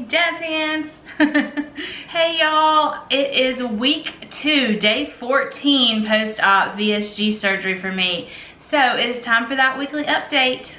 Jazz hands. Hey y'all, it is week 2, day 14 post-op VSG surgery for me. So it is time for that weekly update.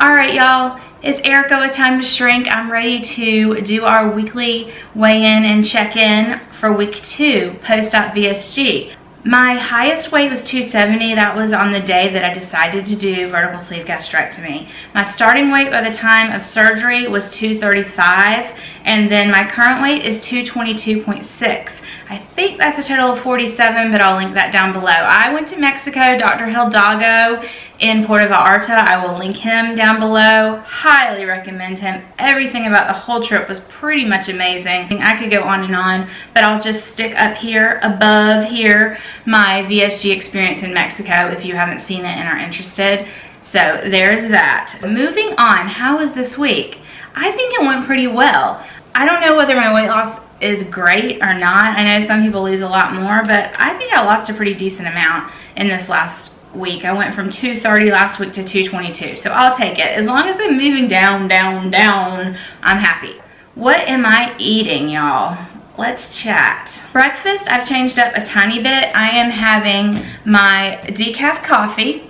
Alright y'all, it's Erica with Time to Shrink. I'm ready to do our weekly weigh-in and check-in for week 2 post-op VSG. My highest weight was 270. That was on the day that I decided to do vertical sleeve gastrectomy. My starting weight by the time of surgery was 235, and then my current weight is 222.6. I think that's a total of 47, but I'll link that down below. I went to Mexico, Dr. Hidalgo in Puerto Vallarta. I will link him down below. Highly recommend him. Everything about the whole trip was pretty much amazing. I could go on and on, but I'll just stick up here, above here, my VSG experience in Mexico if you haven't seen it and are interested. So there's that. Moving on, how was this week? I think it went pretty well. I don't know whether my weight loss is great or not. I know some people lose a lot more, but I think I lost a pretty decent amount in this last week. I went from 230 last week to 222, so I'll take it. As long as I'm moving down, down, down, I'm happy. What am I eating, y'all? Let's chat. Breakfast, I've changed up a tiny bit. I am having my decaf coffee,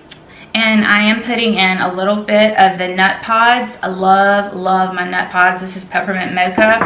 and I am putting in a little bit of the nut pods. I love my nut pods. This is peppermint mocha.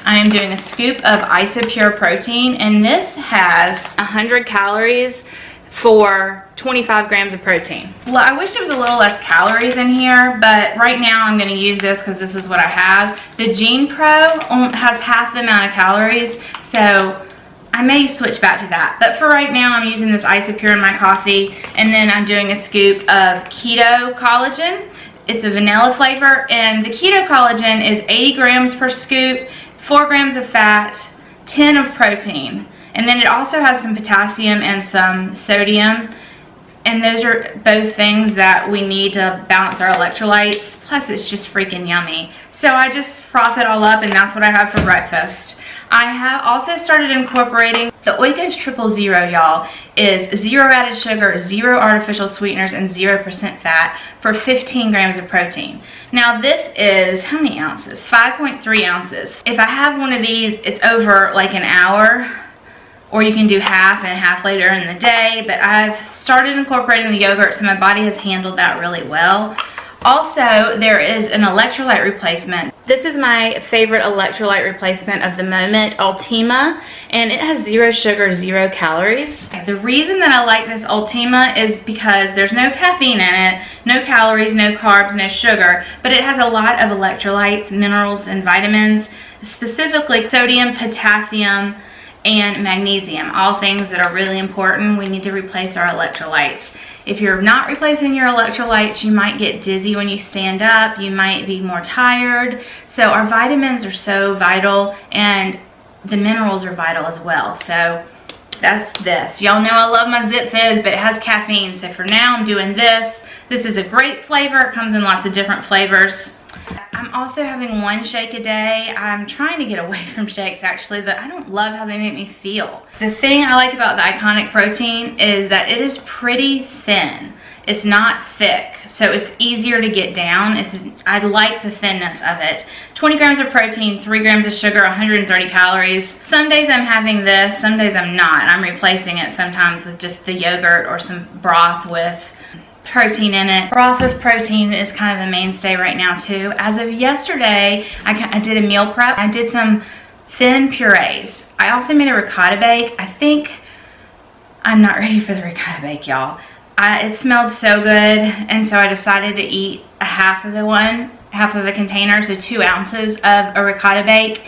I am doing a scoop of Isopure protein, and this has 100 calories for 25 grams of protein. Well, I wish there was a little less calories in here, but right now I'm gonna use this because this is what I have. The Gene Pro has half the amount of calories, so I may switch back to that. But for right now, I'm using this Isopure in my coffee, and then I'm doing a scoop of keto collagen. It's a vanilla flavor, and the keto collagen is 80 grams per scoop, 4 grams of fat, 10 of protein. And then it also has some potassium and some sodium. And those are both things that we need to balance our electrolytes. Plus, it's just freaking yummy. So I just froth it all up, and that's what I have for breakfast. I have also started incorporating the Oikos 000, y'all, is 0 added sugar, 0 artificial sweeteners, and 0% fat for 15 grams of protein. Now this is, how many ounces? 5.3 ounces. If I have one of these, it's over like an hour, or you can do half and half later in the day, but I've started incorporating the yogurt, so my body has handled that really well. Also, there is an electrolyte replacement. This is my favorite electrolyte replacement of the moment, Ultima, and it has 0 sugar, 0 calories. The reason that I like this Ultima is because there's no caffeine in it, no calories, no carbs, no sugar, but it has a lot of electrolytes, minerals, and vitamins, specifically sodium, potassium, and magnesium, all things that are really important. We need to replace our electrolytes. If you're not replacing your electrolytes, you might get dizzy when you stand up, you might be more tired. So our vitamins are so vital, and the minerals are vital as well. So that's this. Y'all know I love my Zip Fizz, but it has caffeine. So for now, I'm doing this. This is a great flavor. It comes in lots of different flavors. I'm also having 1 shake a day. I'm trying to get away from shakes actually, but I don't love how they make me feel. The thing I like about the Iconic protein is that it is pretty thin. It's not thick, so it's easier to get down. I like the thinness of it. 20 grams of protein, 3 grams of sugar, 130 calories. Some days I'm having this, some days I'm not. I'm replacing it sometimes with just the yogurt or some broth with protein in it. Broth with protein is kind of a mainstay right now too. As of yesterday, I did a meal prep. I did some thin purees. I also made a ricotta bake. I think I'm not ready for the ricotta bake, y'all. It smelled so good, and so I decided to eat half of the container, so 2 ounces of a ricotta bake.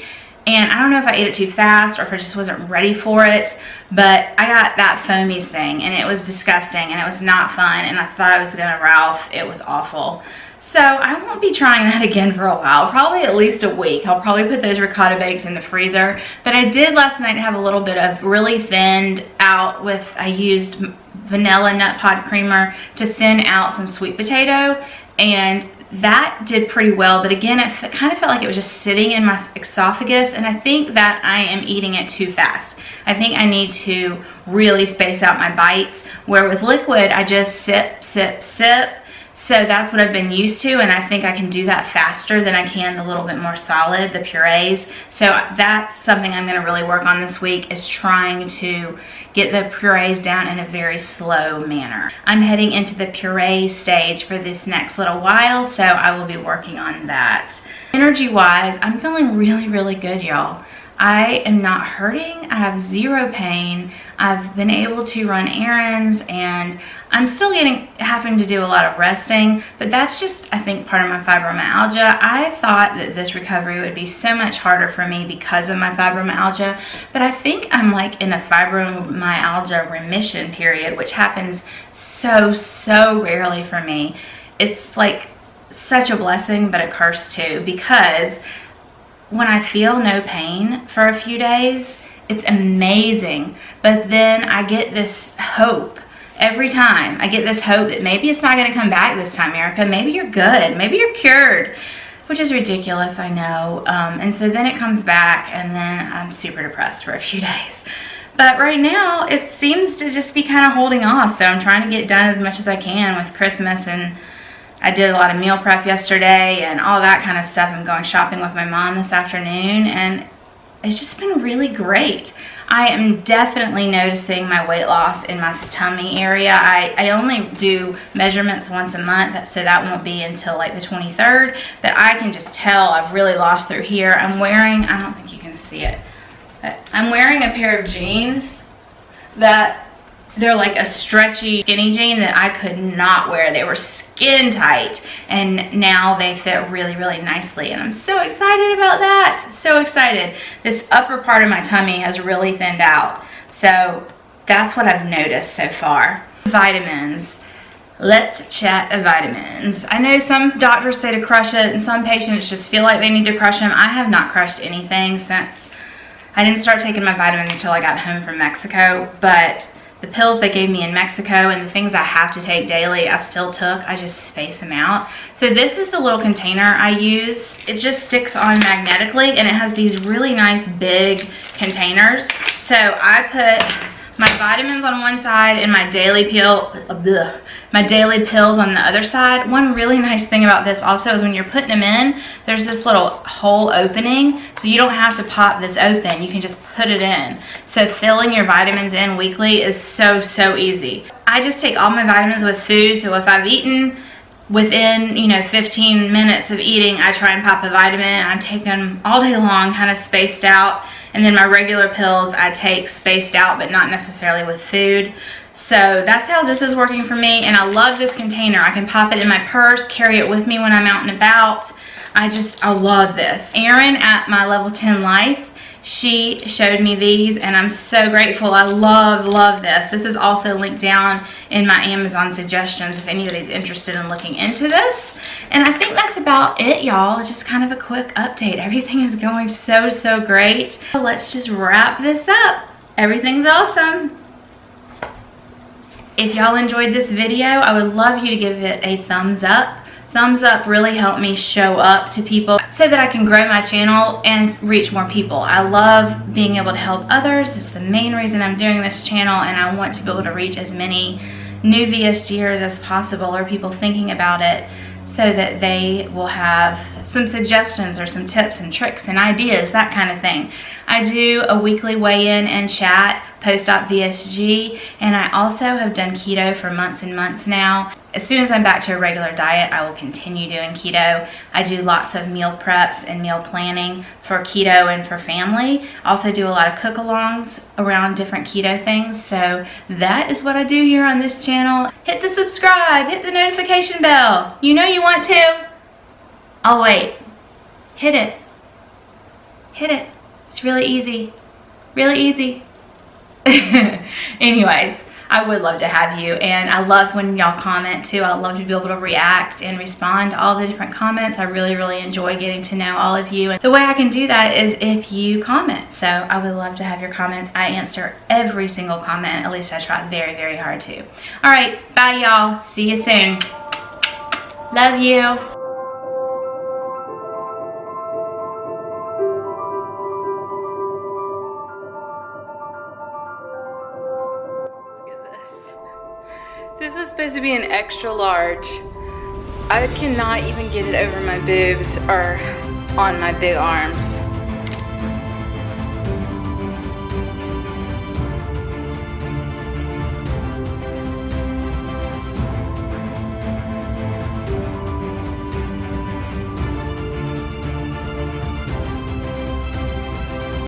And I don't know if I ate it too fast or if I just wasn't ready for it, but I got that foamies thing, and it was disgusting, and it was not fun, and I thought I was gonna Ralph. It was awful. So I won't be trying that again for a while, probably at least a week. I'll probably put those ricotta bakes in the freezer. But I did last night have a little bit of really thinned out with, I used vanilla nut pod creamer to thin out some sweet potato, and that did pretty well, but again, it kind of felt like it was just sitting in my esophagus, and I think that I am eating it too fast. I think I need to really space out my bites, where with liquid, I just sip, sip, sip. So that's what I've been used to, and I think I can do that faster than I can the little bit more solid, the purees. So that's something I'm gonna really work on this week, is trying to get the purees down in a very slow manner. I'm heading into the puree stage for this next little while, so I will be working on that. Energy-wise, I'm feeling really, really good, y'all. I am not hurting. I have zero pain. I've been able to run errands, and I'm still having to do a lot of resting, but that's just, I think, part of my fibromyalgia. I thought that this recovery would be so much harder for me because of my fibromyalgia, but I think I'm like in a fibromyalgia remission period, which happens so rarely for me. It's like such a blessing, but a curse too, because when I feel no pain for a few days, it's amazing. But then I get this hope every time. I get this hope that maybe it's not going to come back this time, Erica. Maybe you're good. Maybe you're cured, which is ridiculous, I know. And so then it comes back, and then I'm super depressed for a few days. But right now, it seems to just be kind of holding off. So I'm trying to get done as much as I can with Christmas, and I did a lot of meal prep yesterday and all that kind of stuff. I'm going shopping with my mom this afternoon, and it's just been really great. I am definitely noticing my weight loss in my tummy area. I only do measurements once a month, so that won't be until like the 23rd, but I can just tell I've really lost through here. I'm wearing, I don't think you can see it, but I'm wearing a pair of jeans that they're like a stretchy skinny jean that I could not wear. They were skin tight, and now they fit really, really nicely, and I'm so excited about that. So excited. This upper part of my tummy has really thinned out, so that's what I've noticed so far. Vitamins. Let's chat of vitamins. I know some doctors say to crush it, and some patients just feel like they need to crush them. I have not crushed anything since I didn't start taking my vitamins until I got home from Mexico, but the pills they gave me in Mexico and the things I have to take daily, I still took. I just space them out. So this is the little container I use. It just sticks on magnetically, and it has these really nice big containers. So I put my vitamins on one side and my daily pills on the other side. One really nice thing about this also is when you're putting them in, there's this little hole opening, so you don't have to pop this open. You can just put it in. So filling your vitamins in weekly is so easy. I just take all my vitamins with food, so if I've eaten within 15 minutes of eating, I try and pop a vitamin. I take them all day long, kind of spaced out. And then my regular pills I take spaced out, but not necessarily with food. So that's how this is working for me, and I love this container. I can pop it in my purse, carry it with me when I'm out and about. I love this. Erin at my Level 10 Life, she showed me these, and I'm so grateful. I love this. This is also linked down in my Amazon suggestions if anybody's interested in looking into this. And I think that's about it, y'all. It's just kind of a quick update. Everything is going so great. So let's just wrap this up. Everything's awesome. If y'all enjoyed this video, I would love you to give it a thumbs up. Thumbs up really help me show up to people so that I can grow my channel and reach more people. I love being able to help others. It's the main reason I'm doing this channel, and I want to be able to reach as many new VSGers as possible, or people thinking about it, so that they will have some suggestions or some tips and tricks and ideas, that kind of thing. I do a weekly weigh-in and chat, post-op VSG, and I also have done keto for months and months now. As soon as I'm back to a regular diet, I will continue doing keto. I do lots of meal preps and meal planning for keto and for family. I also do a lot of cook-alongs around different keto things. So that is what I do here on this channel. Hit the subscribe, hit the notification bell. You know you want to. I'll wait. Hit it. Hit it. It's really easy. Really easy. Anyways, I would love to have you, and I love when y'all comment too. I love to be able to react and respond to all the different comments. I really enjoy getting to know all of you, and the way I can do that is if you comment. So I would love to have your comments. I answer every single comment. At least I try very hard to. All right, bye y'all. See you soon. Love you. This was supposed to be an extra large. I cannot even get it over my boobs or on my big arms.